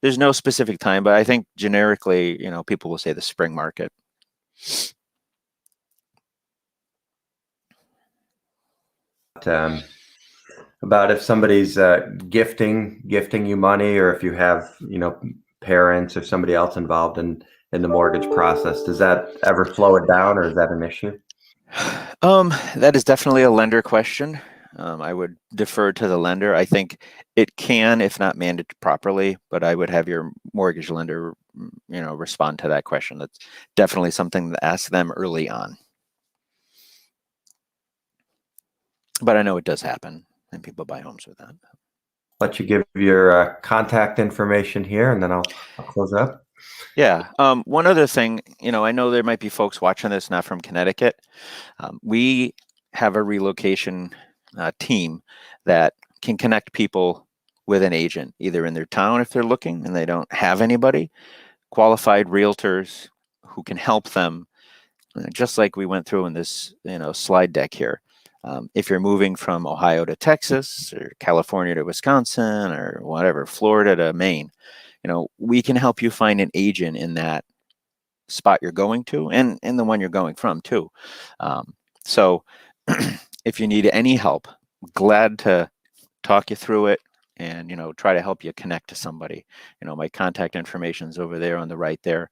there's no specific time. But I think generically, people will say the spring market. About if somebody's gifting you money, or if you have parents or somebody else involved in the mortgage process, does that ever slow it down, or is that an issue? That is definitely a lender question. I would defer to the lender. I think it can, if not managed properly, but I would have your mortgage lender, respond to that question. That's definitely something to ask them early on. But I know it does happen, and people buy homes with that. Let you give your contact information here, and then I'll close up. Yeah. One other thing, I know there might be folks watching this not from Connecticut. We have a relocation team that can connect people with an agent, either in their town if they're looking and they don't have anybody, qualified realtors who can help them, just like we went through in this slide deck here. If you're moving from Ohio to Texas, or California to Wisconsin, or whatever, Florida to Maine, we can help you find an agent in that spot you're going to, and the one you're going from too. So if you need any help, glad to talk you through it and try to help you connect to somebody. My contact information is over there on the right there.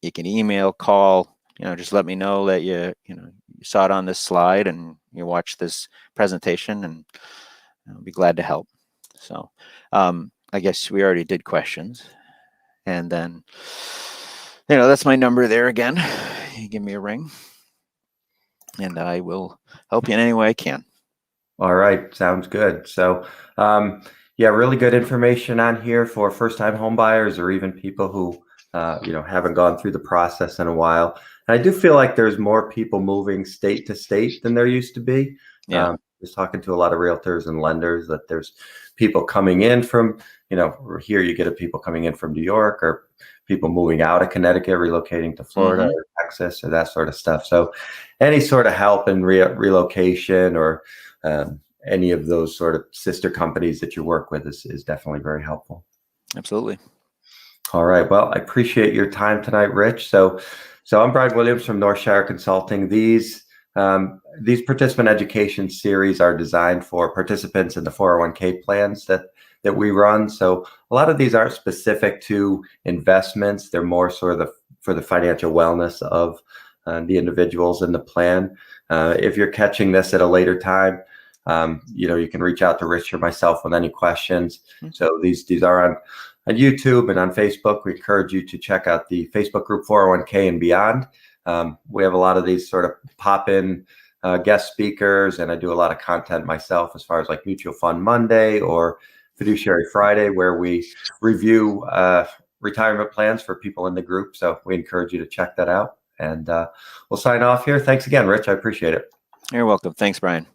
You can email, call, just let me know that you saw it on this slide and you watched this presentation, and I'll be glad to help. So I guess we already did questions, and then that's my number there again. You give me a ring and I will help you in any way I can. All right, sounds good. So yeah, really good information on here for first-time home buyers, or even people who haven't gone through the process in a while. And I do feel like there's more people moving state to state than there used to be. Yeah. Just talking to a lot of realtors and lenders, that there's people coming in from, here you get people coming in from New York, or people moving out of Connecticut, relocating to Florida or Texas, or that sort of stuff. So any sort of help in relocation, or any of those sort of sister companies that you work with is definitely very helpful. Absolutely. All right. Well, I appreciate your time tonight, Rich. So I'm Brian Williams from Northshire Consulting. These participant education series are designed for participants in the 401k plans that we run. So a lot of these aren't specific to investments. They're more sort of for the financial wellness of the individuals in the plan. If you're catching this at a later time, you can reach out to Rich or myself with any questions. So these are on YouTube and on Facebook. We encourage you to check out the Facebook group 401k and Beyond. We have a lot of these sort of pop-in guest speakers, and I do a lot of content myself as far as like Mutual Fund Monday or Fiduciary Friday, where we review retirement plans for people in the group. So we encourage you to check that out, and we'll sign off here. Thanks again, Rich. I appreciate it. You're welcome. Thanks, Brian.